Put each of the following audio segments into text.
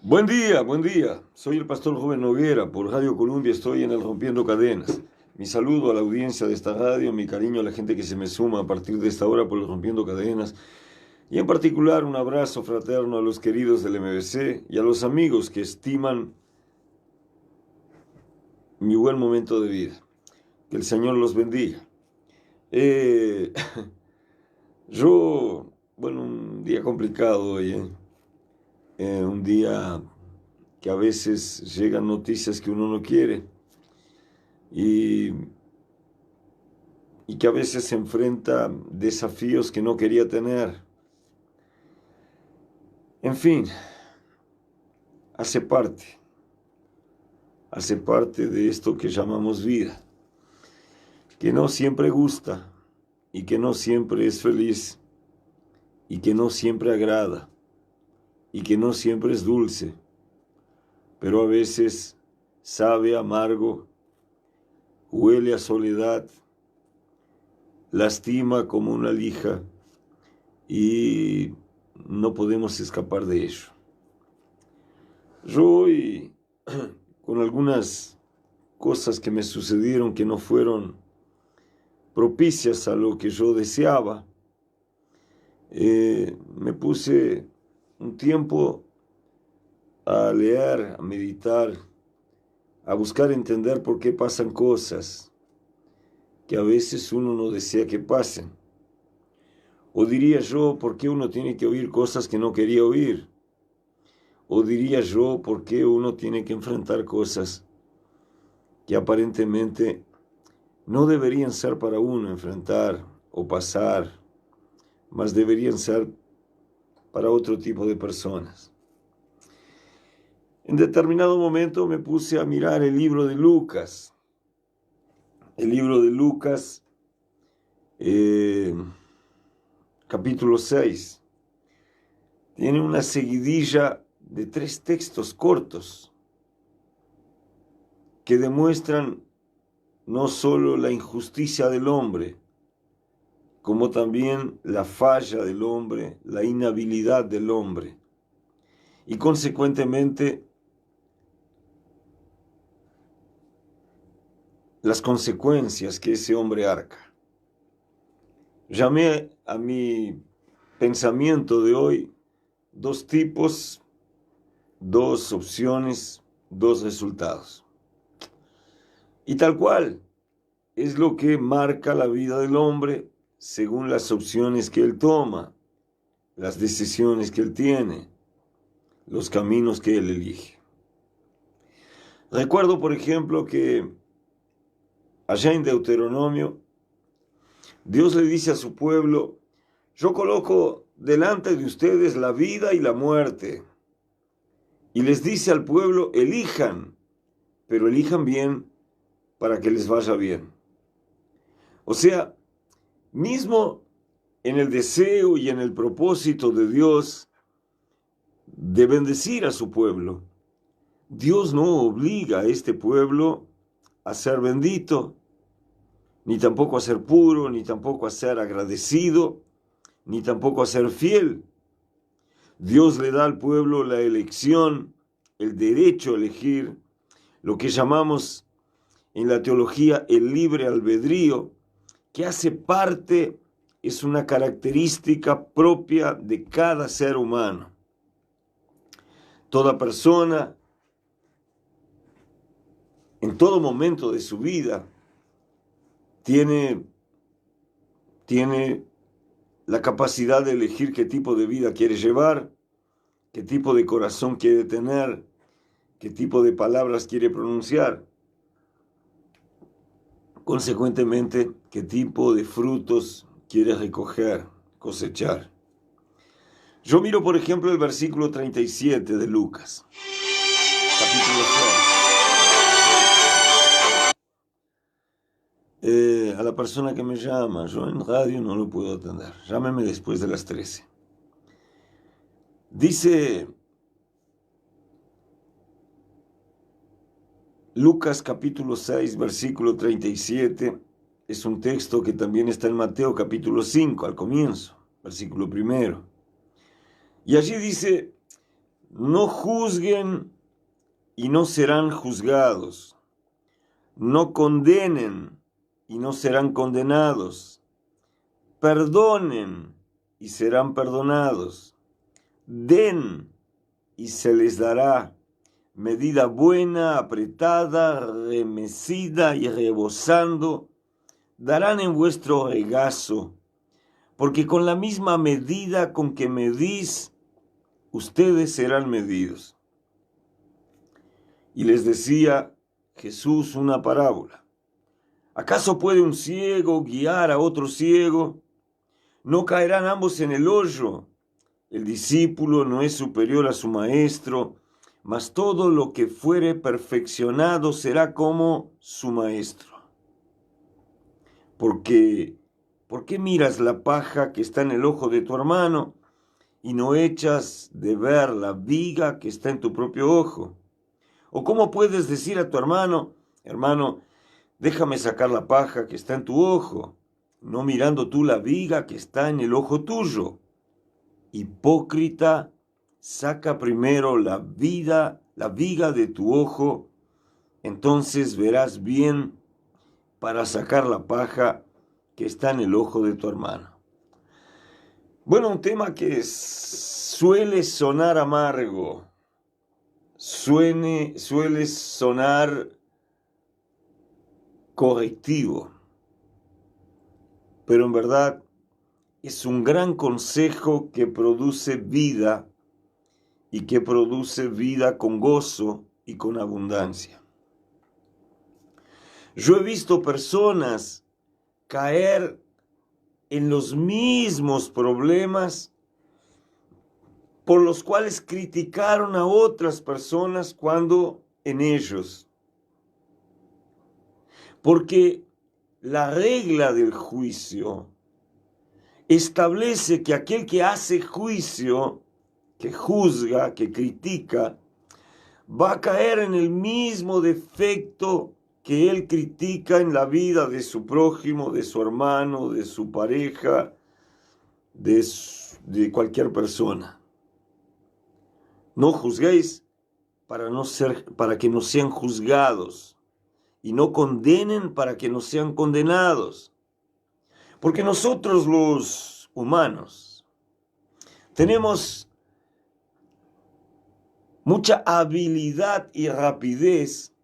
Buen día, buen día. Soy el pastor Joven Noguera. Por Radio Colombia estoy en el Rompiendo Cadenas. Mi saludo a la audiencia de esta radio, mi cariño a la gente que se me suma a partir de esta hora por el Rompiendo Cadenas. Y en particular un abrazo fraterno a los queridos del MBC y a los amigos que estiman mi buen momento de vida. Que el Señor los bendiga. Un día complicado hoy, un día que a veces llegan noticias que uno no quiere y que a veces se enfrenta desafíos que no quería tener. En fin, hace parte de esto que llamamos vida, que no siempre gusta y que no siempre es feliz y que no siempre agrada y que no siempre es dulce, pero a veces sabe amargo, huele a soledad, lastima como una lija y no podemos escapar de ello. Yo hoy, con algunas cosas que me sucedieron que no fueron propicias a lo que yo deseaba, me puse un tiempo a leer, a meditar, a buscar entender por qué pasan cosas que a veces uno no desea que pasen. O diría yo, ¿por qué uno tiene que oír cosas que no quería oír? O diría yo, ¿por qué uno tiene que enfrentar cosas que aparentemente no deberían ser para uno enfrentar o pasar, mas deberían ser para otro tipo de personas? En determinado momento me puse a mirar el libro de Lucas. El libro de Lucas, capítulo 6, tiene una seguidilla de 3 textos cortos que demuestran no solo la injusticia del hombre, como también la falla del hombre, la inhabilidad del hombre, y consecuentemente las consecuencias que ese hombre arca. Llamé a mi pensamiento de hoy 2 tipos, 2 opciones, 2 resultados. Y tal cual es lo que marca la vida del hombre según las opciones que él toma, las decisiones que él tiene, los caminos que él elige. Recuerdo, por ejemplo, que allá en Deuteronomio, Dios le dice a su pueblo: yo coloco delante de ustedes la vida y la muerte. Y les dice al pueblo: elijan, pero elijan bien para que les vaya bien. O sea, mismo en el deseo y en el propósito de Dios de bendecir a su pueblo, Dios no obliga a este pueblo a ser bendito, ni tampoco a ser puro, ni tampoco a ser agradecido, ni tampoco a ser fiel. Dios le da al pueblo la elección, el derecho a elegir, lo que llamamos en la teología el libre albedrío, que hace parte, es una característica propia de cada ser humano. Toda persona, en todo momento de su vida, tiene la capacidad de elegir qué tipo de vida quiere llevar, qué tipo de corazón quiere tener, qué tipo de palabras quiere pronunciar. Consecuentemente, qué tipo de frutos quiere recoger, cosechar. Yo miro, por ejemplo, el versículo 37 de Lucas, capítulo 6. a la persona que me llama. Yo en radio no lo puedo atender. Llámeme después de las 13. Dice Lucas capítulo 6, versículo 37. Es un texto que también está en Mateo capítulo 5, al comienzo, versículo 1. Y allí dice, no juzguen y no serán juzgados. No condenen y no serán condenados. Perdonen y serán perdonados. Den y se les dará. Medida buena, apretada, remecida y rebosando, darán en vuestro regazo, porque con la misma medida con que medís, ustedes serán medidos. Y les decía Jesús una parábola. ¿Acaso puede un ciego guiar a otro ciego? ¿No caerán ambos en el hoyo? El discípulo no es superior a su maestro, mas todo lo que fuere perfeccionado será como su maestro. ¿Por qué miras la paja que está en el ojo de tu hermano y no echas de ver la viga que está en tu propio ojo? ¿O cómo puedes decir a tu hermano, hermano, déjame sacar la paja que está en tu ojo, no mirando tú la viga que está en el ojo tuyo? Hipócrita, saca primero la viga de tu ojo, entonces verás bien para sacar la paja que está en el ojo de tu hermano. Bueno, un tema que suele sonar amargo, suele sonar correctivo, pero en verdad es un gran consejo que produce vida y que produce vida con gozo y con abundancia. Yo he visto personas caer en los mismos problemas por los cuales criticaron a otras personas cuando en ellos. Porque la regla del juicio establece que aquel que hace juicio, que juzga, que critica, va a caer en el mismo defecto que él critica en la vida de su prójimo, de su hermano, de su pareja, de cualquier persona. No juzguéis para que no sean juzgados, y no condenen para que no sean condenados. Porque nosotros los humanos tenemos mucha habilidad y rapidez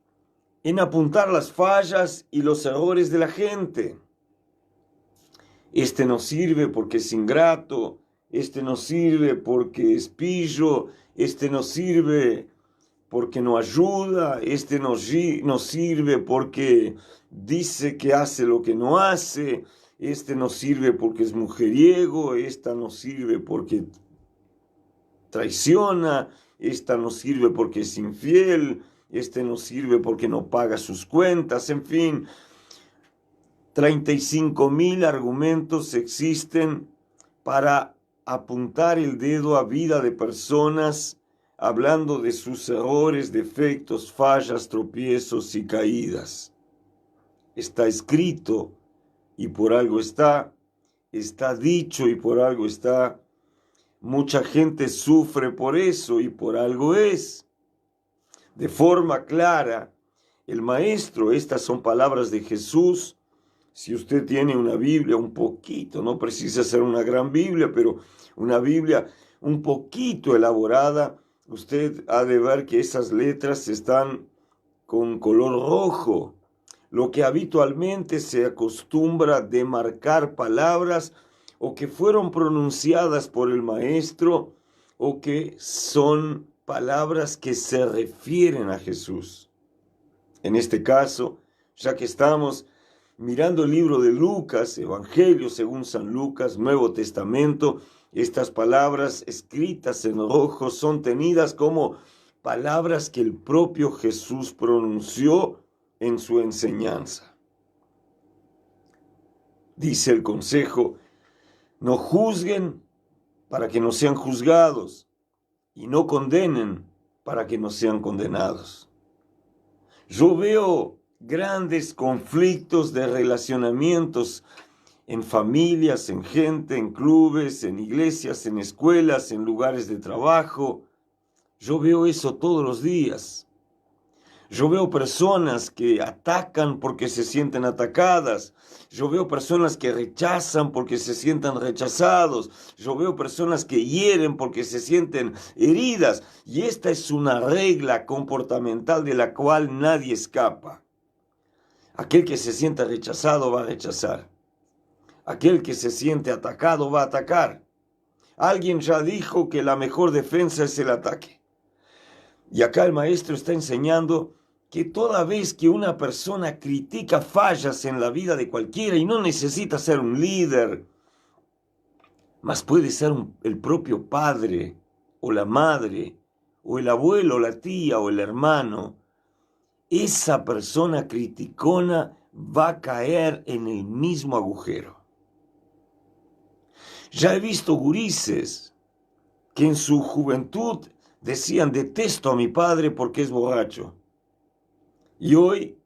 en apuntar las fallas y los errores de la gente. Este no sirve porque es ingrato, este no sirve porque es pillo, este no sirve porque no ayuda, este no sirve porque dice que hace lo que no hace, este no sirve porque es mujeriego, esta no sirve porque traiciona, esta no sirve porque es infiel, este no sirve porque no paga sus cuentas, en fin. 35,000 argumentos existen para apuntar el dedo a vida de personas, hablando de sus errores, defectos, fallas, tropiezos y caídas. Está escrito y por algo está dicho y por algo está. Mucha gente sufre por eso y por algo es. De forma clara, el maestro, estas son palabras de Jesús. Si usted tiene una Biblia un poquito, no precisa ser una gran Biblia, pero una Biblia un poquito elaborada, usted ha de ver que esas letras están con color rojo, lo que habitualmente se acostumbra a demarcar palabras o que fueron pronunciadas por el maestro o que son palabras que se refieren a Jesús. En este caso, ya que estamos mirando el libro de Lucas, Evangelio según San Lucas, Nuevo Testamento, estas palabras escritas en rojo son tenidas como palabras que el propio Jesús pronunció en su enseñanza. Dice el consejo: no juzguen para que no sean juzgados, y no condenen para que no sean condenados. Yo veo grandes conflictos de relacionamientos en familias, en gente, en clubes, en iglesias, en escuelas, en lugares de trabajo. Yo veo eso todos los días. Yo veo personas que atacan porque se sienten atacadas. Yo veo personas que rechazan porque se sientan rechazados. Yo veo personas que hieren porque se sienten heridas. Y esta es una regla comportamental de la cual nadie escapa. Aquel que se sienta rechazado va a rechazar. Aquel que se siente atacado va a atacar. Alguien ya dijo que la mejor defensa es el ataque. Y acá el maestro está enseñando que toda vez que una persona critica fallas en la vida de cualquiera, y no necesita ser un líder, mas puede ser el propio padre, o la madre, o el abuelo, o la tía, o el hermano, esa persona criticona va a caer en el mismo agujero. Ya he visto gurises que en su juventud decían: detesto a mi padre porque es borracho. Y hoy,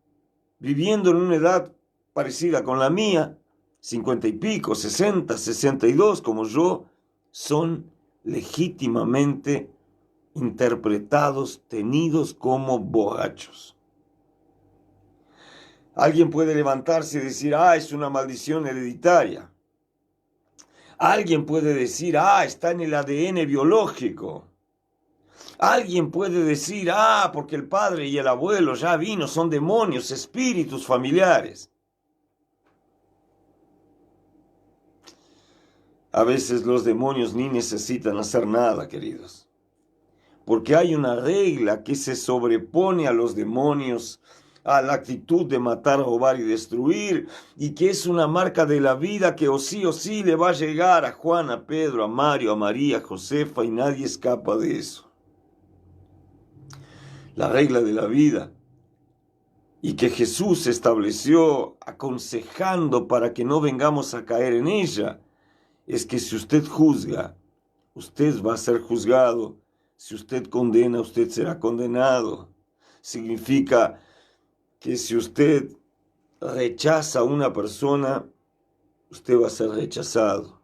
viviendo en una edad parecida con la mía, 50 y pico, 60, 62 como yo, son legítimamente interpretados, tenidos como borrachos. Alguien puede levantarse y decir: es una maldición hereditaria. Alguien puede decir: está en el ADN biológico. Alguien puede decir: porque el padre y el abuelo ya vino, son demonios, espíritus familiares. A veces los demonios ni necesitan hacer nada, queridos, porque hay una regla que se sobrepone a los demonios, a la actitud de matar, robar y destruir, y que es una marca de la vida que o sí le va a llegar a Juan, a Pedro, a Mario, a María, a Josefa, y nadie escapa de eso. La regla de la vida, y que Jesús estableció aconsejando para que no vengamos a caer en ella, es que si usted juzga, usted va a ser juzgado. Si usted condena, usted será condenado. Significa que si usted rechaza a una persona, usted va a ser rechazado.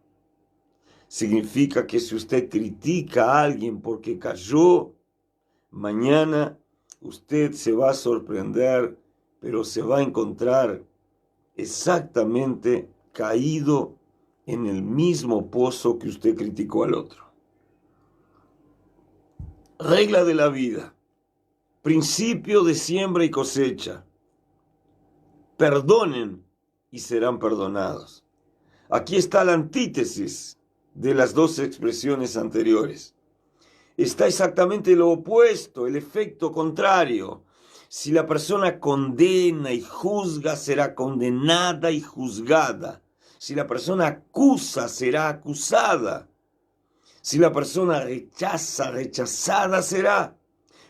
Significa que si usted critica a alguien porque cayó, mañana usted se va a sorprender, pero se va a encontrar exactamente caído en el mismo pozo que usted criticó al otro. Regla de la vida. Principio de siembra y cosecha. Perdonen y serán perdonados. Aquí está la antítesis de las dos expresiones anteriores. Está exactamente lo opuesto, el efecto contrario. Si la persona condena y juzga, será condenada y juzgada. Si la persona acusa, será acusada. Si la persona rechaza, rechazada será.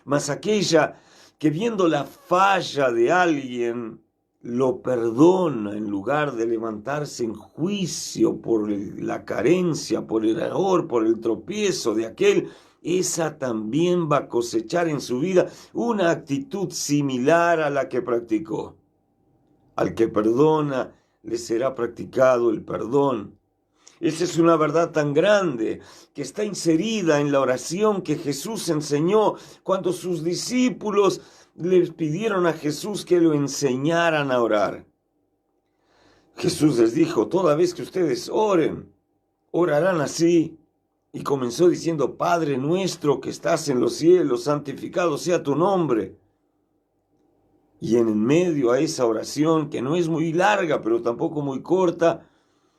Mas aquella que viendo la falla de alguien, lo perdona en lugar de levantarse en juicio por la carencia, por el error, por el tropiezo de aquel, esa también va a cosechar en su vida una actitud similar a la que practicó. Al que perdona, le será practicado el perdón. Esa es una verdad tan grande que está inserida en la oración que Jesús enseñó cuando sus discípulos les pidieron a Jesús que lo enseñaran a orar. Jesús les dijo: toda vez que ustedes oren, orarán así. Y comenzó diciendo: Padre nuestro que estás en los cielos, santificado sea tu nombre. Y en medio a esa oración, que no es muy larga, pero tampoco muy corta,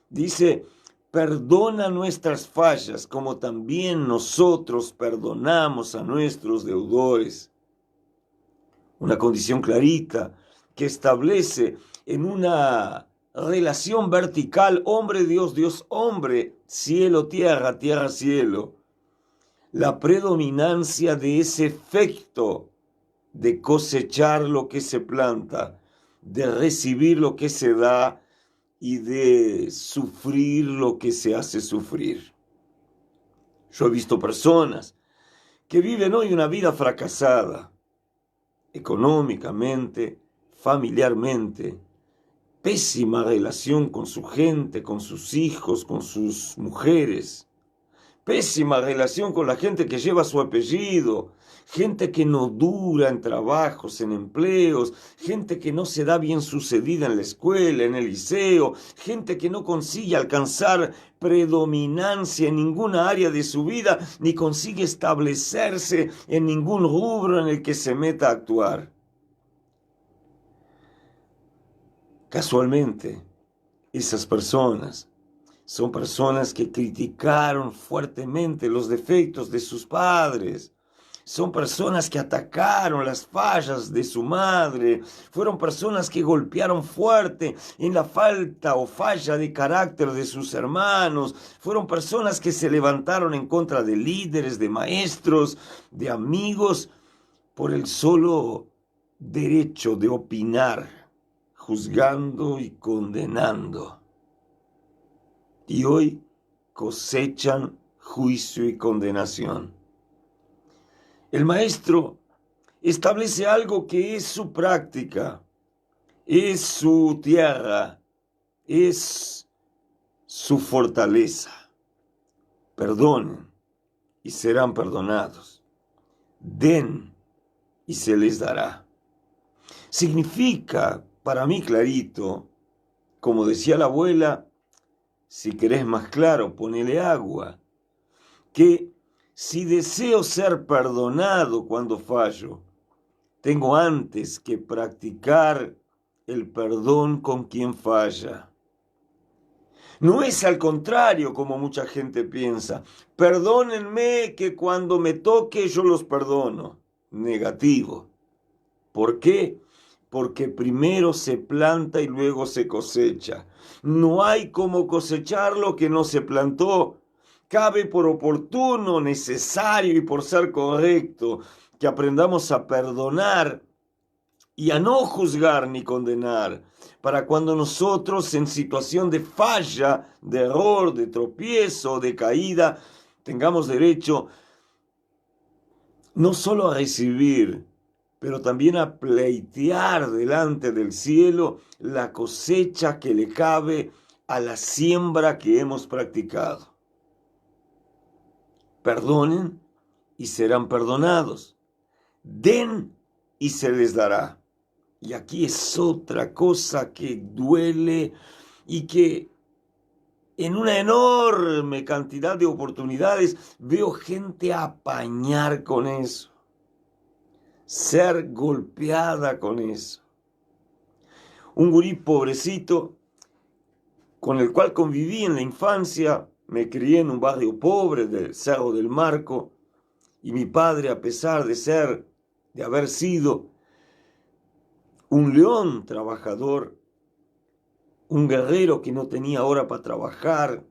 dice: perdona nuestras fallas, como también nosotros perdonamos a nuestros deudores. Una condición clarita que establece en una relación vertical, hombre-Dios, Dios-hombre, cielo-tierra, tierra-cielo, la predominancia de ese efecto de cosechar lo que se planta, de recibir lo que se da y de sufrir lo que se hace sufrir. Yo he visto personas que viven hoy una vida fracasada, económicamente, familiarmente, pésima relación con su gente, con sus hijos, con sus mujeres, pésima relación con la gente que lleva su apellido, gente que no dura en trabajos, en empleos, gente que no se da bien sucedida en la escuela, en el liceo, gente que no consigue alcanzar predominancia en ninguna área de su vida, ni consigue establecerse en ningún rubro en el que se meta a actuar. Casualmente, esas personas son personas que criticaron fuertemente los defectos de sus padres. Son personas que atacaron las fallas de su madre. Fueron personas que golpearon fuerte en la falta o falla de carácter de sus hermanos. Fueron personas que se levantaron en contra de líderes, de maestros, de amigos, por el solo derecho de opinar, juzgando y condenando. Y hoy cosechan juicio y condenación. El maestro establece algo que es su práctica, es su tierra, es su fortaleza. Perdonen y serán perdonados. Den y se les dará. Significa, para mí clarito, como decía la abuela, si querés más claro, ponele agua, que si deseo ser perdonado cuando fallo, tengo antes que practicar el perdón con quien falla. No es al contrario como mucha gente piensa. Perdónenme que cuando me toque yo los perdono. Negativo. ¿Por qué? Porque primero se planta y luego se cosecha. No hay como cosechar lo que no se plantó. Cabe por oportuno, necesario y por ser correcto que aprendamos a perdonar y a no juzgar ni condenar, para cuando nosotros en situación de falla, de error, de tropiezo, de caída, tengamos derecho no solo a recibir, pero también a pleitear delante del cielo la cosecha que le cabe a la siembra que hemos practicado. Perdonen y serán perdonados. Den y se les dará. Y aquí es otra cosa que duele y que en una enorme cantidad de oportunidades veo gente apañar con eso, ser golpeada con eso. Un gurí pobrecito con el cual conviví en la infancia, me crié en un barrio pobre del Cerro del Marco, y mi padre, a pesar de haber sido un león trabajador, un guerrero que no tenía hora para trabajar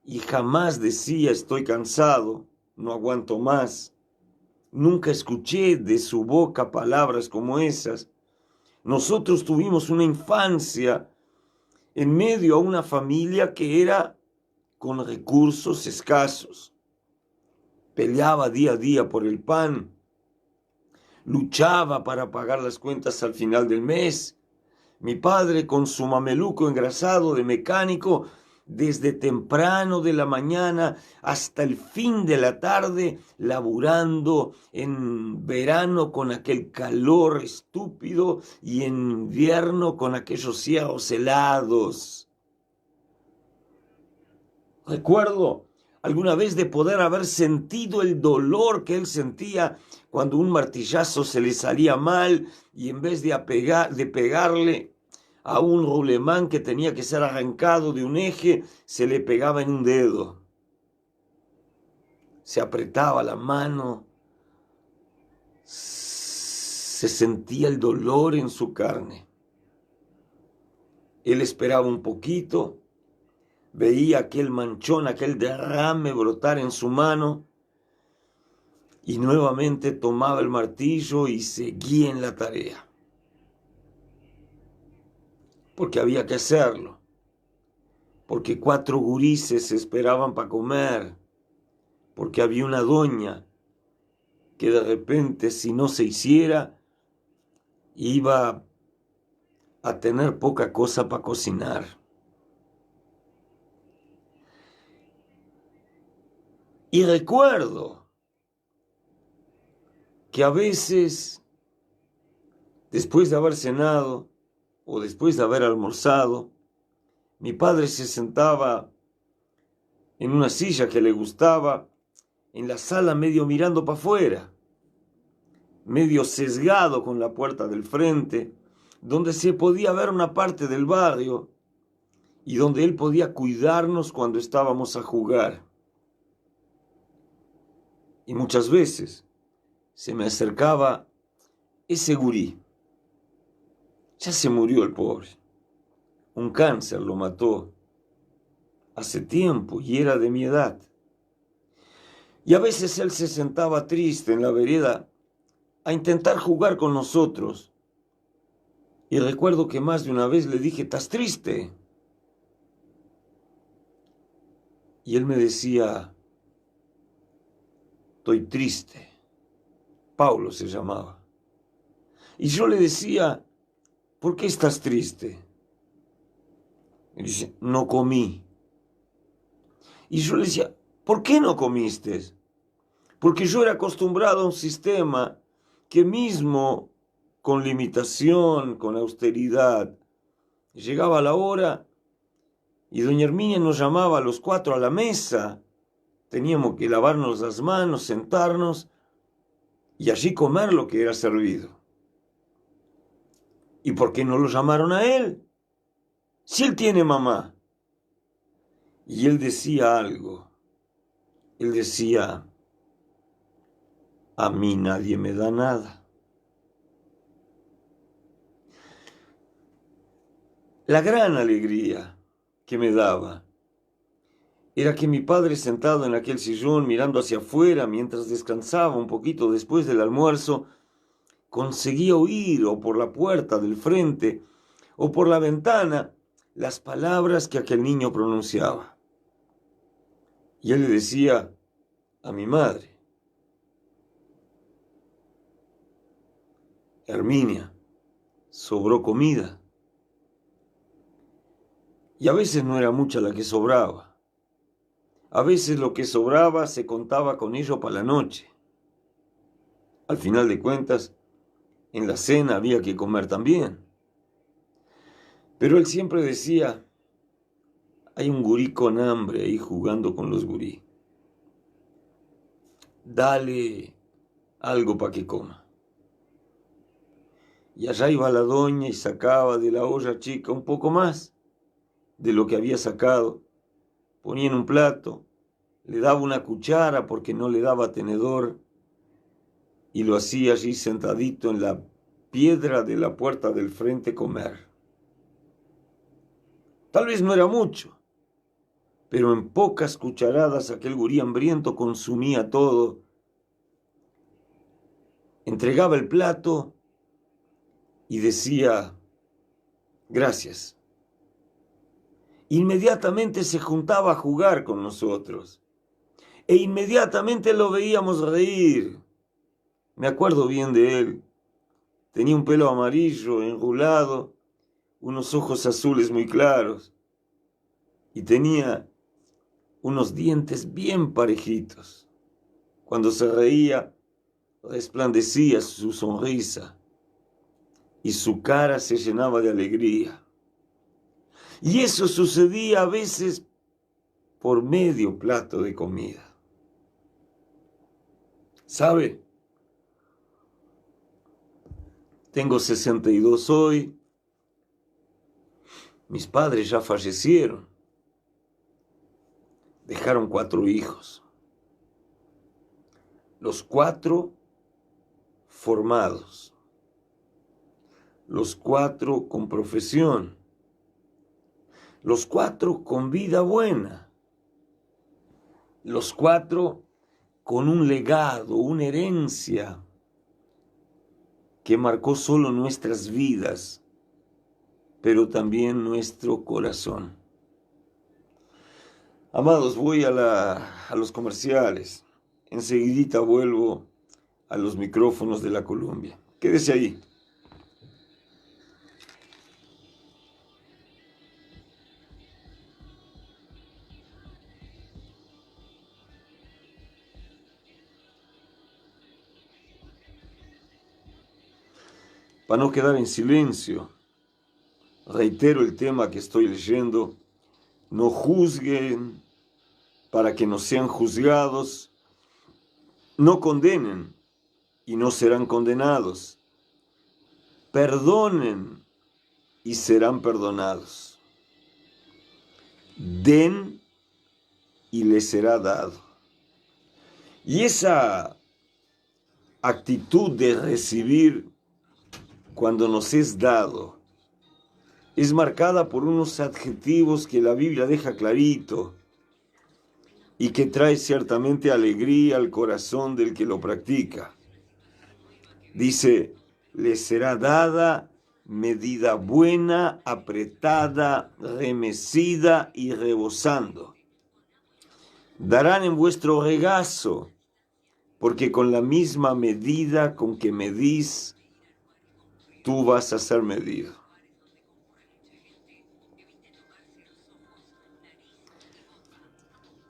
y jamás decía estoy cansado, no aguanto más. Nunca escuché de su boca palabras como esas. Nosotros tuvimos una infancia en medio a una familia que era con recursos escasos. Peleaba día a día por el pan, luchaba para pagar las cuentas al final del mes. Mi padre con su mameluco engrasado de mecánico, desde temprano de la mañana hasta el fin de la tarde, laburando en verano con aquel calor estúpido y en invierno con aquellos cielos helados. Recuerdo alguna vez de poder haber sentido el dolor que él sentía cuando un martillazo se le salía mal y en vez de pegarle a un rulemán que tenía que ser arrancado de un eje, se le pegaba en un dedo. Se apretaba la mano, se sentía el dolor en su carne. Él esperaba un poquito, veía aquel manchón, aquel derrame brotar en su mano y nuevamente tomaba el martillo y seguía en la tarea. Porque había que hacerlo. porque 4 gurises esperaban para comer, porque había una doña que de repente, si no se hiciera, iba a tener poca cosa para cocinar. Y recuerdo que a veces, después de haber cenado o después de haber almorzado, mi padre se sentaba en una silla que le gustaba, en la sala medio mirando para afuera, medio sesgado con la puerta del frente, donde se podía ver una parte del barrio y donde él podía cuidarnos cuando estábamos a jugar. Y muchas veces se me acercaba ese gurí. Ya se murió el pobre. Un cáncer lo mató hace tiempo y era de mi edad. Y a veces él se sentaba triste en la vereda a intentar jugar con nosotros. Y recuerdo que más de una vez le dije, ¿estás triste? Y él me decía, estoy triste. Paulo se llamaba. Y yo le decía, ¿por qué estás triste? Y dice, no comí. Y yo le decía, ¿por qué no comiste? Porque yo era acostumbrado a un sistema que mismo con limitación, con austeridad, llegaba la hora y doña Herminia nos llamaba a los 4 a la mesa. Teníamos que lavarnos las manos, sentarnos y allí comer lo que era servido. ¿Y por qué no lo llamaron a él? Si él tiene mamá. Y él decía algo. Él decía, a mí nadie me da nada. La gran alegría que me daba era que mi padre, sentado en aquel sillón mirando hacia afuera mientras descansaba un poquito después del almuerzo, conseguía oír o por la puerta del frente o por la ventana las palabras que aquel niño pronunciaba. Y él le decía a mi madre, Herminia, sobró comida. Y a veces no era mucha la que sobraba. A veces lo que sobraba se contaba con ello para la noche. Al final de cuentas, en la cena había que comer también. Pero él siempre decía, hay un gurí con hambre ahí jugando con los gurí. Dale algo para que coma. Y allá iba la doña y sacaba de la olla chica un poco más de lo que había sacado. Ponía en un plato, le daba una cuchara porque no le daba tenedor y lo hacía allí sentadito en la piedra de la puerta del frente comer. Tal vez no era mucho, pero en pocas cucharadas aquel gurí hambriento consumía todo. Entregaba el plato y decía, gracias. Inmediatamente se juntaba a jugar con nosotros e inmediatamente lo veíamos reír. Me acuerdo bien de él. Tenía un pelo amarillo, enrulado, unos ojos azules muy claros y tenía unos dientes bien parejitos. Cuando se reía, resplandecía su sonrisa y su cara se llenaba de alegría. Y eso sucedía a veces por medio plato de comida. ¿Sabe? Tengo 62 hoy. Mis padres ya fallecieron. Dejaron 4 hijos. Los 4 formados. Los 4 con profesión. Los 4 con vida buena. Los 4 con un legado, una herencia que marcó solo nuestras vidas, pero también nuestro corazón. Amados, voy a los comerciales. Enseguidita vuelvo a los micrófonos de la Columbia. Quédese ahí. Para no quedar en silencio, reitero el tema que estoy leyendo. No juzguen para que no sean juzgados. No condenen y no serán condenados. Perdonen y serán perdonados. Den y les será dado. Y esa actitud de recibir cuando nos es dado es marcada por unos adjetivos que la Biblia deja clarito y que trae ciertamente alegría al corazón del que lo practica. Dice, les será dada medida buena, apretada, remecida y rebosando. Darán en vuestro regazo, porque con la misma medida con que medís, tú vas a ser medido.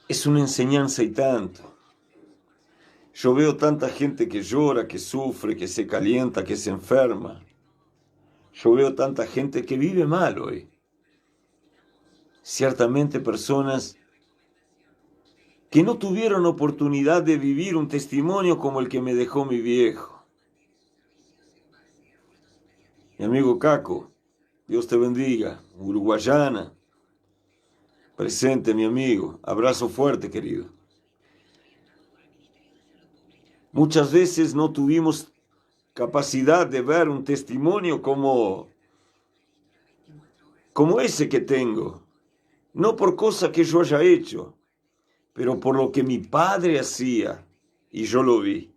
Es una enseñanza y tanto. Yo veo tanta gente que llora, que sufre, que se calienta, que se enferma. Yo veo tanta gente que vive mal hoy. Ciertamente personas que no tuvieron oportunidad de vivir un testimonio como el que me dejó mi viejo. Mi amigo Caco, Dios te bendiga, uruguayana, presente mi amigo, abrazo fuerte querido. Muchas veces no tuvimos capacidad de ver un testimonio como ese que tengo, no por cosa que yo haya hecho, pero por lo que mi padre hacía y yo lo vi.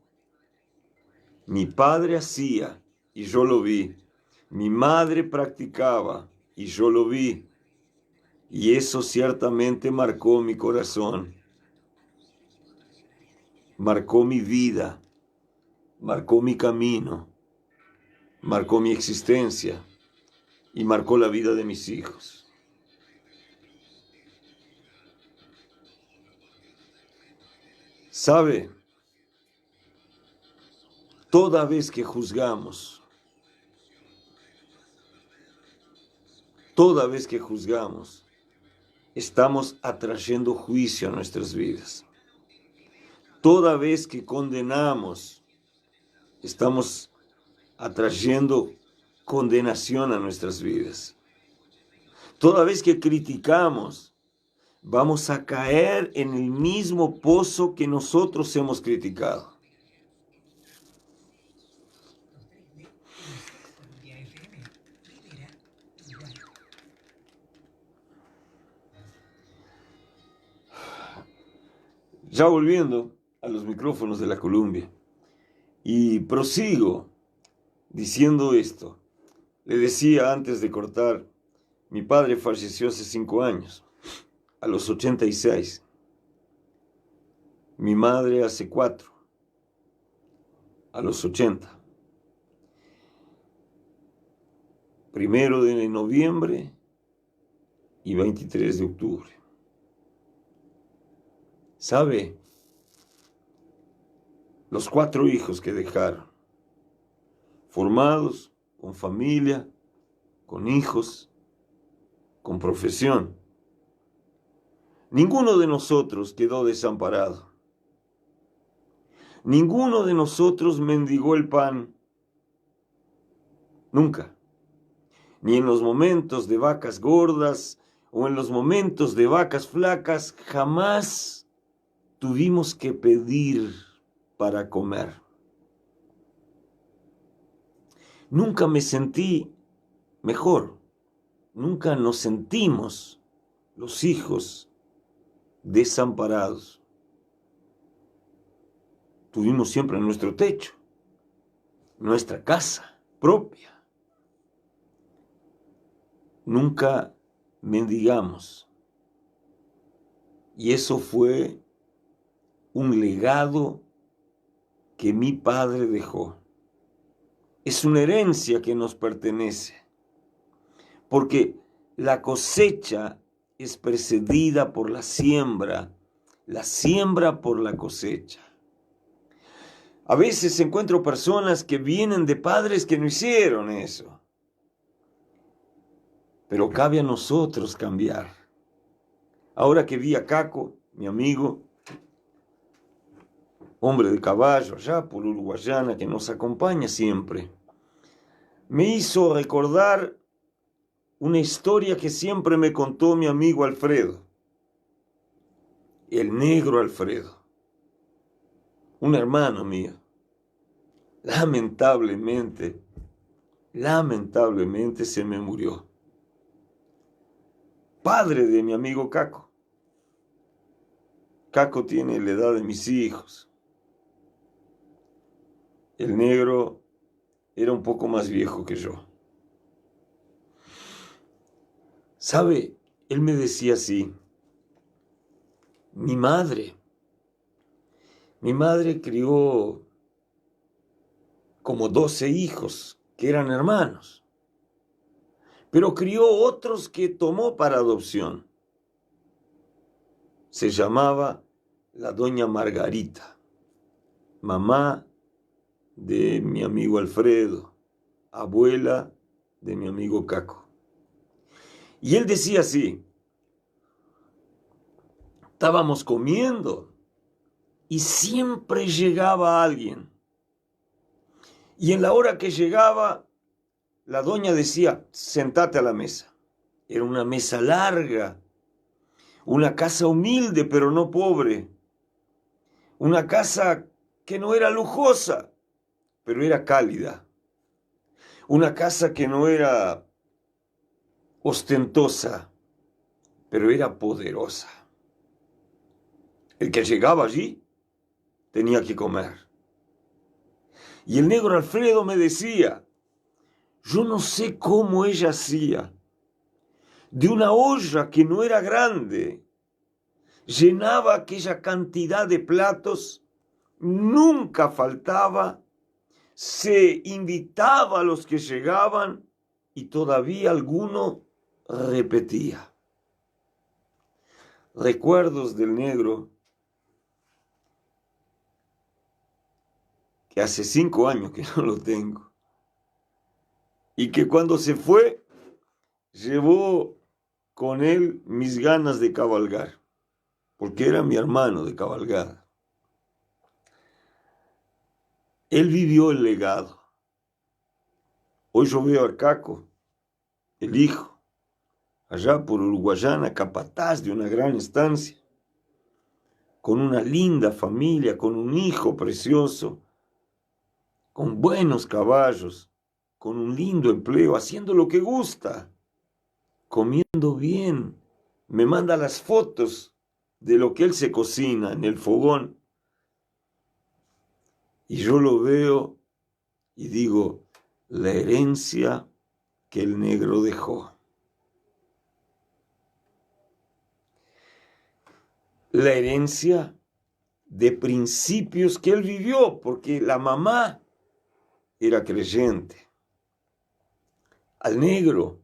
Mi padre hacía y yo lo vi. Mi madre practicaba y yo lo vi. Y eso ciertamente marcó mi corazón, marcó mi vida, marcó mi camino, marcó mi existencia y marcó la vida de mis hijos. ¿Sabe? Toda vez que juzgamos, estamos atrayendo juicio a nuestras vidas. Toda vez que condenamos, estamos atrayendo condenación a nuestras vidas. Toda vez que criticamos, vamos a caer en el mismo pozo que nosotros hemos criticado. Ya volviendo a los micrófonos de la Columbia, y prosigo diciendo esto. Le decía antes de cortar, mi padre falleció hace 5 años, a los 86. Mi madre hace 4, a los 80. 1 de noviembre y 23 de octubre. ¿Sabe? Los 4 hijos que dejaron, formados, con familia, con hijos, con profesión. Ninguno de nosotros quedó desamparado. Ninguno de nosotros mendigó el pan. Nunca. Ni en los momentos de vacas gordas o en los momentos de vacas flacas, jamás tuvimos que pedir para comer. Nunca me sentí mejor. Nunca nos sentimos los hijos desamparados. Tuvimos siempre nuestro techo, nuestra casa propia. Nunca mendigamos. Y eso fue un legado que mi padre dejó. Es una herencia que nos pertenece, porque la cosecha es precedida por la siembra por la cosecha. A veces encuentro personas que vienen de padres que no hicieron eso, pero cabe a nosotros cambiar. Ahora que vi a Caco, mi amigo, hombre de caballo allá por Uruguayana, que nos acompaña siempre, me hizo recordar una historia que siempre me contó mi amigo Alfredo, el negro Alfredo, un hermano mío. Lamentablemente se me murió. Padre de mi amigo Caco. Caco tiene la edad de mis hijos. El negro era un poco más viejo que yo. ¿Sabe? Él me decía así, mi madre crió como 12 hijos que eran hermanos, pero crió otros que tomó para adopción. Se llamaba la doña Margarita, mamá de mi amigo Alfredo, abuela de mi amigo Caco. Y él decía así, estábamos comiendo y siempre llegaba alguien. Y en la hora que llegaba, la doña decía, sentate a la mesa. Era una mesa larga, una casa humilde pero no pobre, una casa que no era lujosa, pero era cálida, una casa que no era ostentosa, pero era poderosa. El que llegaba allí tenía que comer. Y el negro Alfredo me decía, yo no sé cómo ella hacía, de una olla que no era grande, llenaba aquella cantidad de platos, nunca faltaba, se invitaba a los que llegaban y todavía alguno repetía. Recuerdos del negro que hace 5 años que no lo tengo y que cuando se fue llevó con él mis ganas de cabalgar, porque era mi hermano de cabalgada. Él vivió el legado. Hoy yo veo a Caco, el hijo, allá por Uruguayana, capataz de una gran estancia, con una linda familia, con un hijo precioso, con buenos caballos, con un lindo empleo, haciendo lo que gusta, comiendo bien. Me manda las fotos de lo que él se cocina en el fogón. Y yo lo veo y digo, la herencia que el negro dejó. La herencia de principios que él vivió, porque la mamá era creyente. Al negro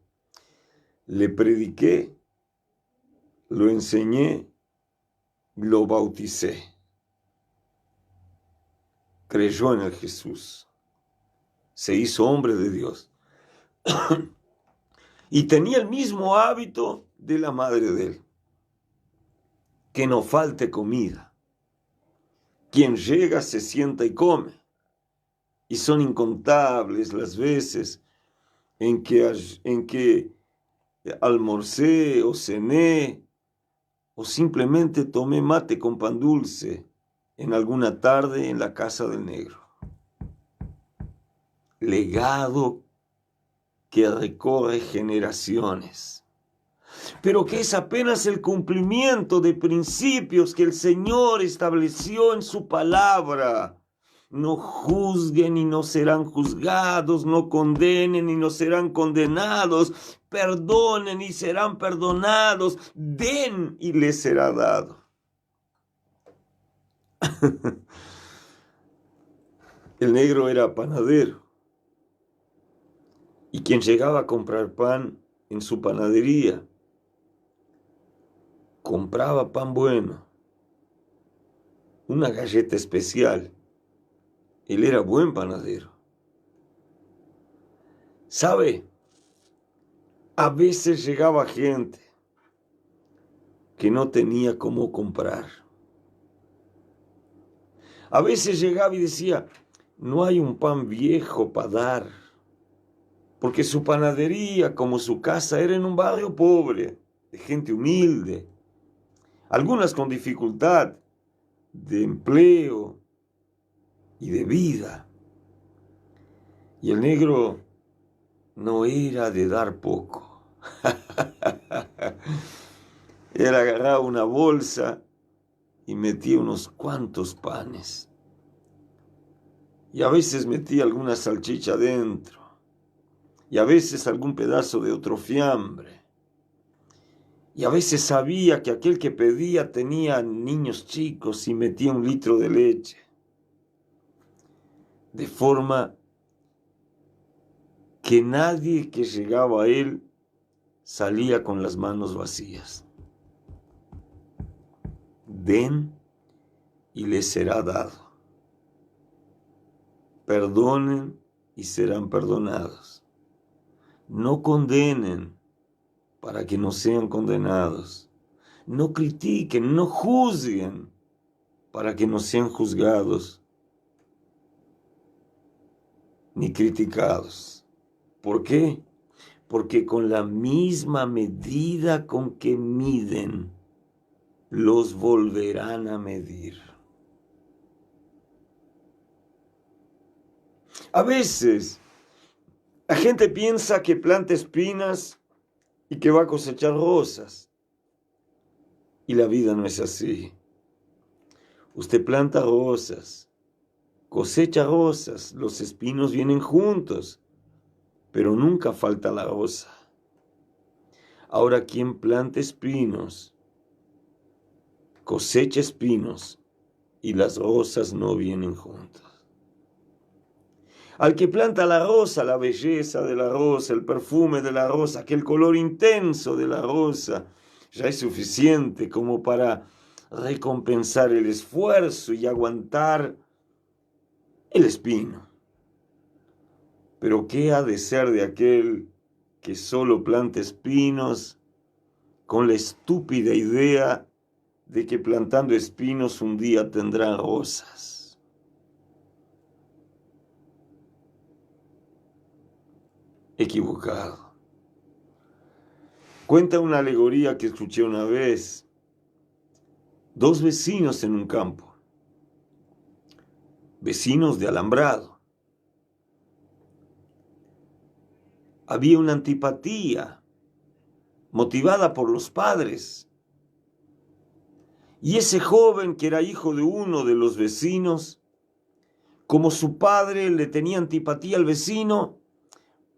le prediqué, lo enseñé, lo bauticé. Creyó en el Jesús. Se hizo hombre de Dios. Y tenía el mismo hábito de la madre de él. Que no falte comida. Quien llega se sienta y come. Y son incontables las veces en que almorcé o cené o simplemente tomé mate con pan dulce en alguna tarde en la casa del negro. Legado que recorre generaciones, pero que es apenas el cumplimiento de principios que el Señor estableció en su palabra. No juzguen y no serán juzgados, no condenen y no serán condenados, perdonen y serán perdonados, den y les será dado. El negro era panadero. Y quien llegaba a comprar pan en su panadería, compraba pan bueno, una galleta especial. Él era buen panadero. ¿Sabe? A veces llegaba gente que no tenía cómo comprar. A veces llegaba y decía, no hay un pan viejo para dar, porque su panadería, como su casa, era en un barrio pobre, de gente humilde, algunas con dificultad de empleo y de vida. Y el negro no era de dar poco. Él agarraba una bolsa y metía unos cuantos panes. Y a veces metía alguna salchicha dentro. Y a veces algún pedazo de otro fiambre. Y a veces sabía que aquel que pedía tenía niños chicos y metía 1 litro de leche. De forma que nadie que llegaba a él salía con las manos vacías. Den y les será dado. Perdonen y serán perdonados. No condenen para que no sean condenados. No critiquen, no juzguen para que no sean juzgados ni criticados. ¿Por qué? Porque con la misma medida con que miden, los volverán a medir. A veces, la gente piensa que planta espinas y que va a cosechar rosas. Y la vida no es así. Usted planta rosas, cosecha rosas, los espinos vienen juntos, pero nunca falta la rosa. Ahora, quien planta espinos, cosecha espinos y las rosas no vienen juntas. Al que planta la rosa, la belleza de la rosa, el perfume de la rosa, aquel color intenso de la rosa, ya es suficiente como para recompensar el esfuerzo y aguantar el espino. Pero ¿qué ha de ser de aquel que solo planta espinos con la estúpida idea de que plantando espinos un día tendrá rosas? Equivocado. Cuenta una alegoría que escuché una vez. 2 vecinos en un campo. Vecinos de alambrado. Había una antipatía motivada por los padres. Y ese joven que era hijo de uno de los vecinos, como su padre le tenía antipatía al vecino,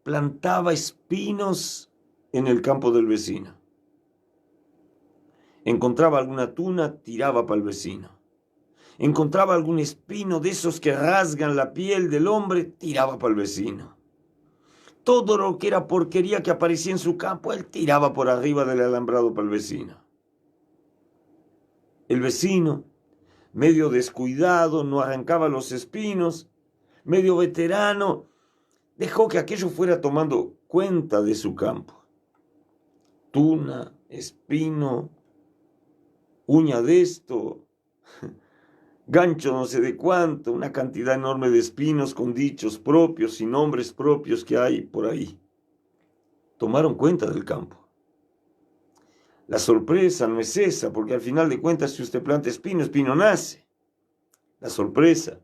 plantaba espinos en el campo del vecino. Encontraba alguna tuna, tiraba para el vecino. Encontraba algún espino de esos que rasgan la piel del hombre, tiraba para el vecino. Todo lo que era porquería que aparecía en su campo, él tiraba por arriba del alambrado para el vecino. El vecino, medio descuidado, no arrancaba los espinos, medio veterano, dejó que aquello fuera tomando cuenta de su campo. Tuna, espino, uña de esto, gancho no sé de cuánto, una cantidad enorme de espinos con dichos propios y nombres propios que hay por ahí. Tomaron cuenta del campo. La sorpresa no es esa, porque al final de cuentas, si usted planta espino, espino nace. La sorpresa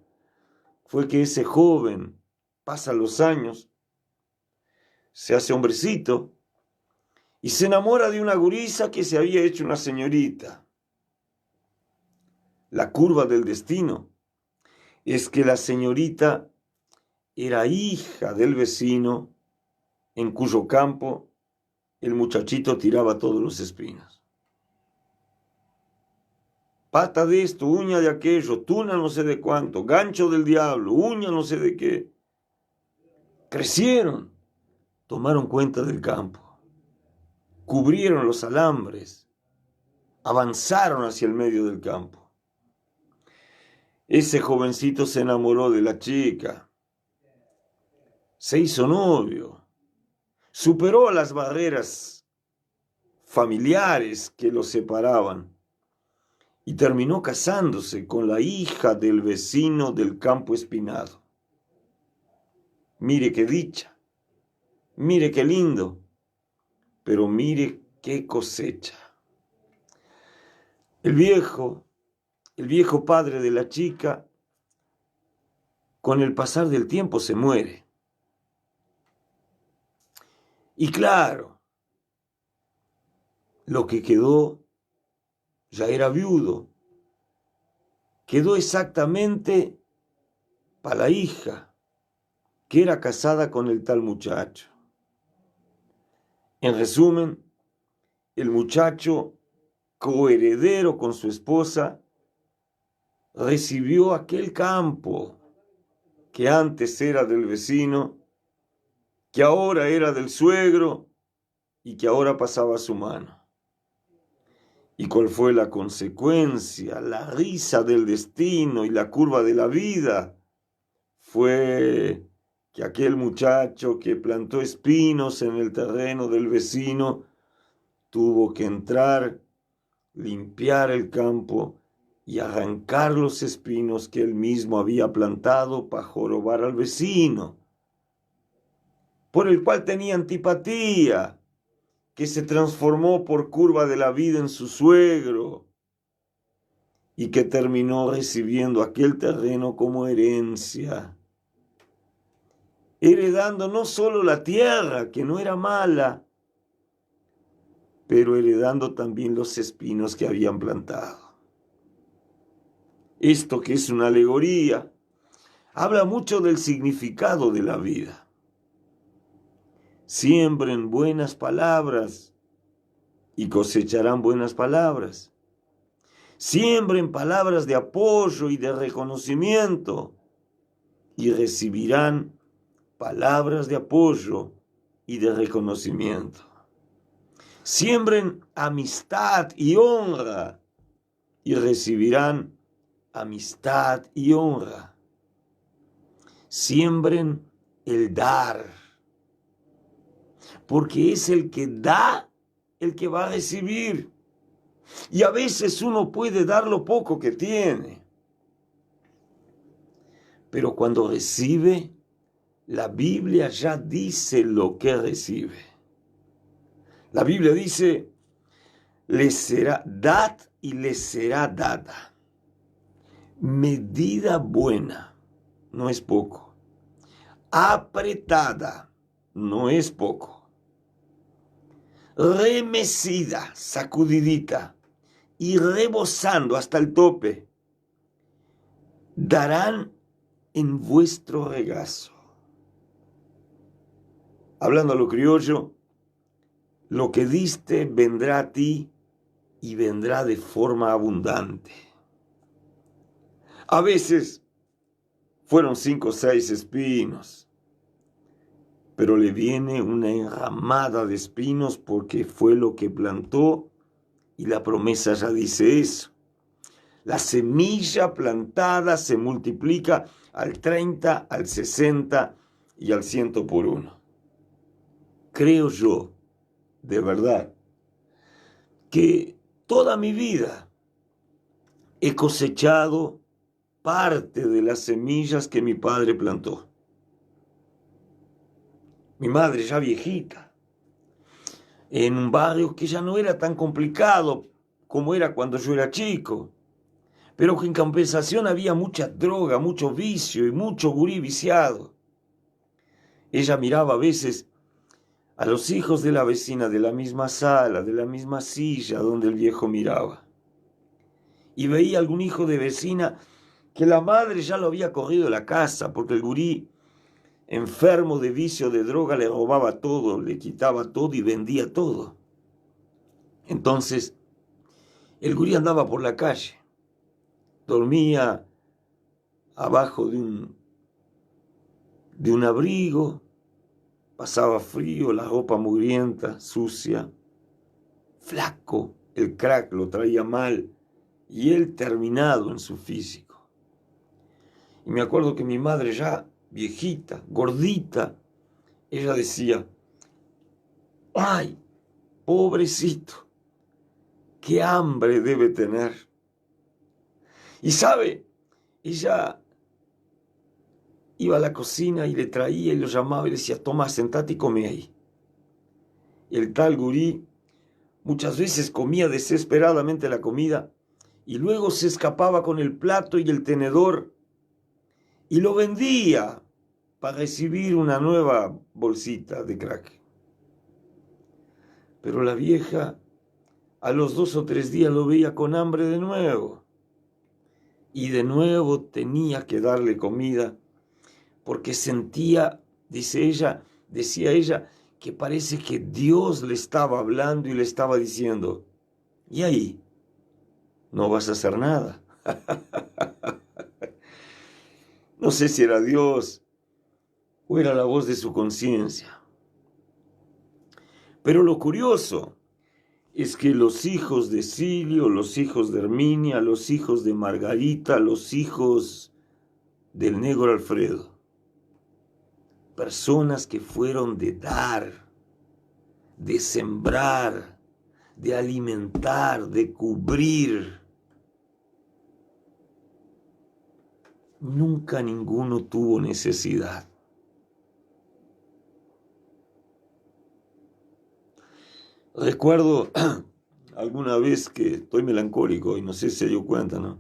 fue que ese joven pasa los años, se hace hombrecito y se enamora de una gurisa que se había hecho una señorita. La curva del destino es que la señorita era hija del vecino en cuyo campo el muchachito tiraba todos los espinos. pata de esto, uña de aquello, tuna no sé de cuánto, gancho del diablo, uña no sé de qué. Crecieron, tomaron cuenta del campo, cubrieron los alambres, avanzaron hacia el medio del campo. Ese jovencito se enamoró de la chica, se hizo novio, superó las barreras familiares que los separaban y terminó casándose con la hija del vecino del campo espinado. Mire qué dicha, mire qué lindo, pero mire qué cosecha. El viejo padre de la chica, con el pasar del tiempo se muere. Y claro, lo que quedó ya era viudo. Quedó exactamente para la hija, que era casada con el tal muchacho. En resumen, el muchacho, coheredero con su esposa, recibió aquel campo que antes era del vecino, que ahora era del suegro y que ahora pasaba a su mano. ¿Y cuál fue la consecuencia? La risa del destino y la curva de la vida fue que aquel muchacho que plantó espinos en el terreno del vecino tuvo que entrar, limpiar el campo y arrancar los espinos que él mismo había plantado para jorobar al vecino, por el cual tenía antipatía, que se transformó por curva de la vida en su suegro y que terminó recibiendo aquel terreno como herencia, heredando no solo la tierra, que no era mala, pero heredando también los espinos que habían plantado. Esto, que es una alegoría, habla mucho del significado de la vida. Siembren buenas palabras y cosecharán buenas palabras. Siembren palabras de apoyo y de reconocimiento y recibirán palabras de apoyo y de reconocimiento. Siembren amistad y honra y recibirán amistad y honra. Siembren el dar, porque es el que da el que va a recibir. Y a veces uno puede dar lo poco que tiene, pero cuando recibe, la Biblia ya dice lo que recibe. La Biblia dice, les será dad y les será dada. Medida buena, no es poco. Apretada, no es poco. Remecida, sacudidita y rebosando hasta el tope, darán en vuestro regazo. Hablando a lo criollo, lo que diste vendrá a ti y vendrá de forma abundante. A veces fueron 5 o 6 espinos, pero le viene una enramada de espinos porque fue lo que plantó y la promesa ya dice eso. La semilla plantada se multiplica al 30, al 60 y al 100 por 1. Creo yo, de verdad, que toda mi vida he cosechado parte de las semillas que mi padre plantó. Mi madre ya viejita, en un barrio que ya no era tan complicado como era cuando yo era chico, pero que en compensación había mucha droga, mucho vicio y mucho gurí viciado. Ella miraba a veces a los hijos de la vecina de la misma sala, de la misma silla donde el viejo miraba, y veía algún hijo de vecina que la madre ya lo había corrido de la casa porque el gurí, enfermo de vicio de droga, le robaba todo, le quitaba todo y vendía todo. Entonces, el gurí andaba por la calle Dormía abajo de un abrigo, pasaba frío, la ropa mugrienta, sucia, flaco, el crack lo traía mal y él terminado en su físico. Y me acuerdo que mi madre ya viejita, gordita, ella decía, ¡ay, pobrecito! ¡Qué hambre debe tener! Y sabe, ella iba a la cocina y le traía y lo llamaba y le decía, toma, sentate y come ahí. Y el tal gurí muchas veces comía desesperadamente la comida y luego se escapaba con el plato y el tenedor y lo vendía para recibir una nueva bolsita de crack. Pero la vieja a los 2 o 3 días lo veía con hambre de nuevo. Y de nuevo tenía que darle comida porque sentía, decía ella, que parece que Dios le estaba hablando y le estaba diciendo, ¿y ahí? No vas a hacer nada. No sé si era Dios o era la voz de su conciencia. Pero lo curioso es que los hijos de Silio, los hijos de Herminia, los hijos de Margarita, los hijos del negro Alfredo, personas que fueron de dar, de sembrar, de alimentar, de cubrir, nunca ninguno tuvo necesidad. Recuerdo alguna vez que estoy melancólico y no sé si se dio cuenta, ¿no?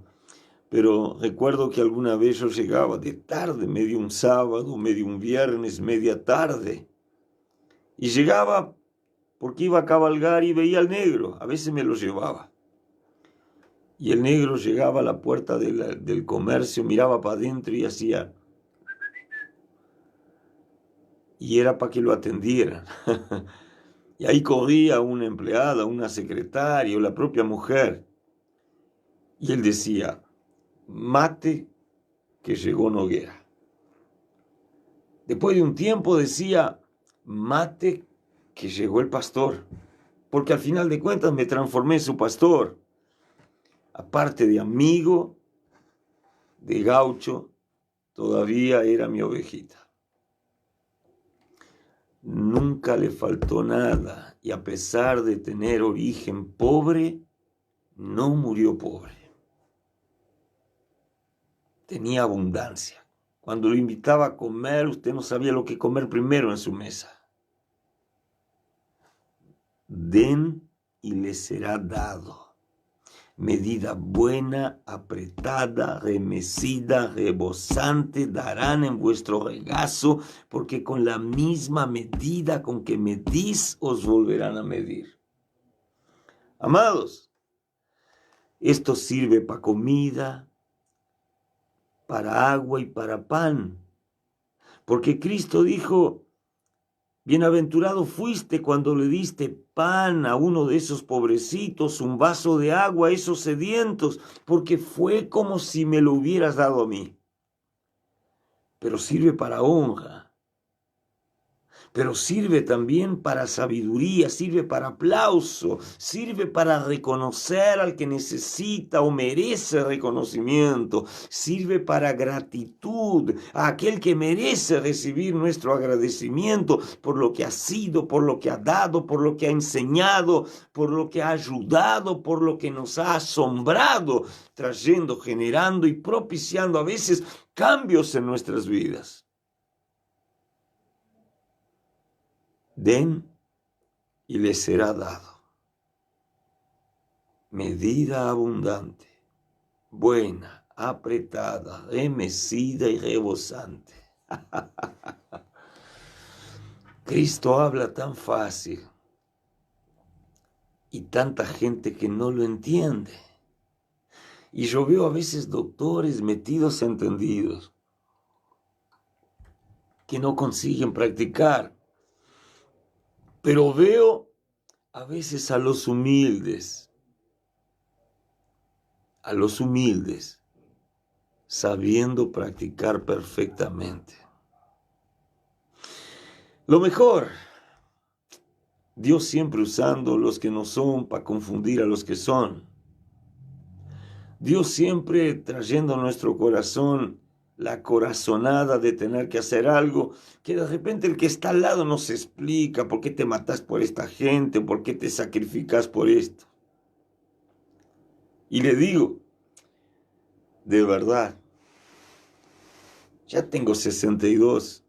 Pero recuerdo que alguna vez yo llegaba de tarde, medio un sábado, medio un viernes, media tarde. Y llegaba porque iba a cabalgar y veía al negro. A veces me lo llevaba. Y el negro llegaba a la puerta del comercio, miraba para adentro y hacía... Y era para que lo atendieran. Y ahí corría una empleada, una secretaria o la propia mujer. Y él decía, mate que llegó Noguera. Después de un tiempo decía, mate que llegó el pastor. Porque al final de cuentas me transformé en su pastor. Aparte de amigo, de gaucho, todavía era mi ovejita. Nunca le faltó nada y a pesar de tener origen pobre, no murió pobre. Tenía abundancia. Cuando lo invitaba a comer, usted no sabía lo que comer primero en su mesa. Den y les será dado. Medida buena, apretada, remecida, rebosante, darán en vuestro regazo, porque con la misma medida con que medís, os volverán a medir. Amados, esto sirve para comida, para agua y para pan, porque Cristo dijo, bienaventurado fuiste cuando le diste pan a uno de esos pobrecitos, un vaso de agua a esos sedientos, porque fue como si me lo hubieras dado a mí. Pero sirve para honra, pero sirve también para sabiduría, sirve para aplauso, sirve para reconocer al que necesita o merece reconocimiento, sirve para gratitud a aquel que merece recibir nuestro agradecimiento por lo que ha sido, por lo que ha dado, por lo que ha enseñado, por lo que ha ayudado, por lo que nos ha asombrado, trayendo, generando y propiciando a veces cambios en nuestras vidas. Den y les será dado. Medida abundante, buena, apretada, remecida y rebosante. Cristo habla tan fácil y tanta gente que no lo entiende. Y yo veo a veces doctores metidos entendidos que no consiguen practicar. Pero veo a veces a los humildes sabiendo practicar perfectamente. Lo mejor, Dios siempre usando los que no son para confundir a los que son. Dios siempre trayendo a nuestro corazón la corazonada de tener que hacer algo que de repente el que está al lado no se explica. ¿Por qué te matas por esta gente? ¿Por qué te sacrificas por esto? Y le digo, de verdad, ya tengo 62.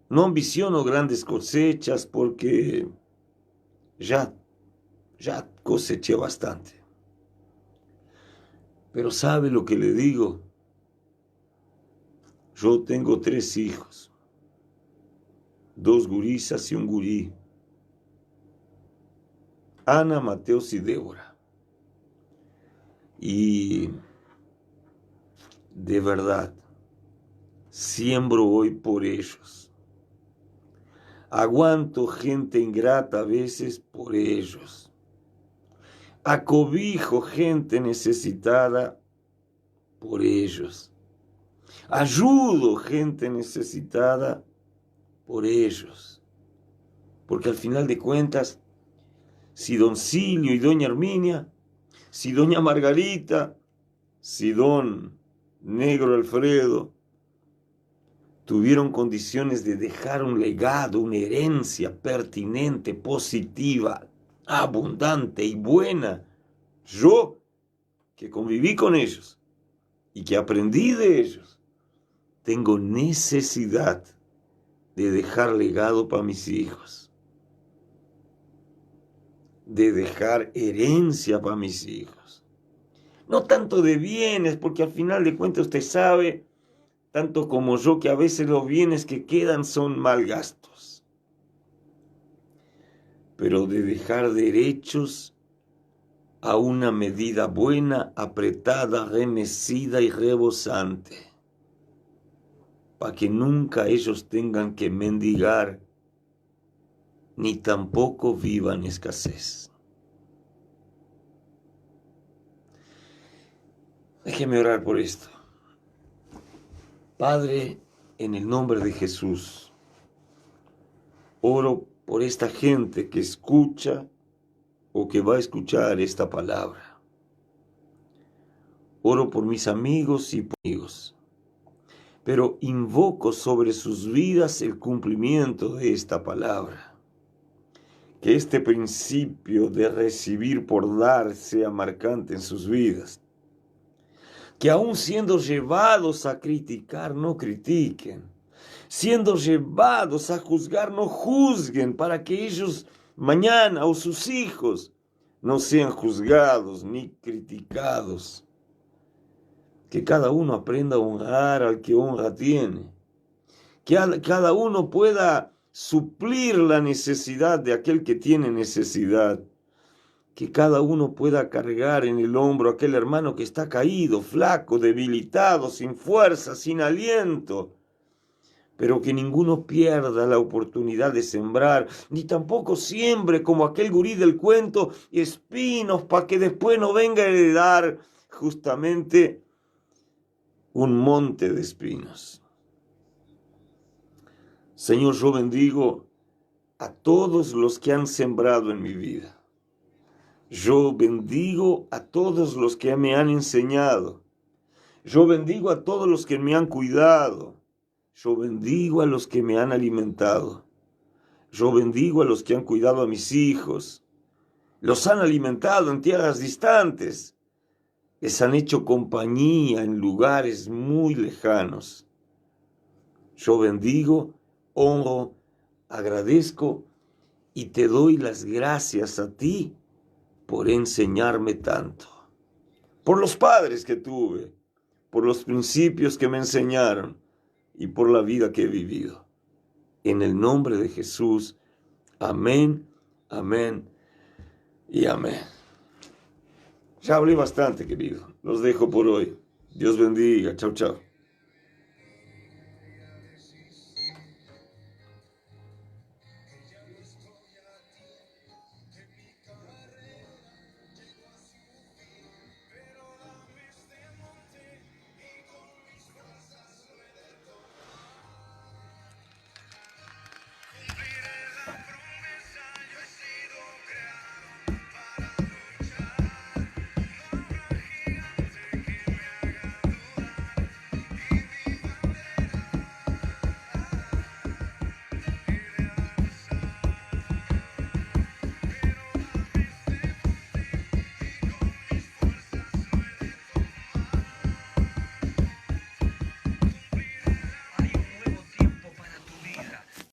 No ambiciono grandes cosechas porque ya coseché bastante. Pero ¿sabe lo que le digo? Yo tengo 3 hijos, 2 gurisas y un gurí. Ana, Mateos y Débora. Y de verdad, siembro hoy por ellos. Aguanto gente ingrata a veces por ellos. Acobijo gente necesitada por ellos. Ayudo gente necesitada por ellos. Porque al final de cuentas, si don Silio y doña Herminia, si doña Margarita, si don Negro Alfredo tuvieron condiciones de dejar un legado, una herencia pertinente, positiva, abundante y buena, yo que conviví con ellos y que aprendí de ellos, tengo necesidad de dejar legado para mis hijos, de dejar herencia para mis hijos. No tanto de bienes, porque al final de cuentas usted sabe, tanto como yo, que a veces los bienes que quedan son mal gastos. Pero de dejar derechos a una medida buena, apretada, remecida y rebosante, para que nunca ellos tengan que mendigar, ni tampoco vivan escasez. Déjeme orar por esto. Padre, en el nombre de Jesús, oro por esta gente que escucha o que va a escuchar esta palabra. Oro por mis amigos y amigos, pero invoco sobre sus vidas el cumplimiento de esta palabra. Que este principio de recibir por dar sea marcante en sus vidas. Que aún siendo llevados a criticar, no critiquen. Siendo llevados a juzgar, no juzguen, para que ellos mañana o sus hijos no sean juzgados ni criticados. Que cada uno aprenda a honrar al que honra tiene. Que cada uno pueda suplir la necesidad de aquel que tiene necesidad. Que cada uno pueda cargar en el hombro a aquel hermano que está caído, flaco, debilitado, sin fuerza, sin aliento. Pero que ninguno pierda la oportunidad de sembrar, ni tampoco siembre como aquel gurí del cuento espinos para que después no venga a heredar justamente un monte de espinos. Señor, yo bendigo a todos los que han sembrado en mi vida. Yo bendigo a todos los que me han enseñado. Yo bendigo a todos los que me han cuidado. Yo bendigo a los que me han alimentado. Yo bendigo a los que han cuidado a mis hijos. Los han alimentado en tierras distantes. Les han hecho compañía en lugares muy lejanos. Yo bendigo, honro, agradezco y te doy las gracias a ti por enseñarme tanto. Por los padres que tuve, por los principios que me enseñaron y por la vida que he vivido. En el nombre de Jesús, amén, amén y amén. Ya hablé bastante, querido. Los dejo por hoy. Dios bendiga. Chau, chau.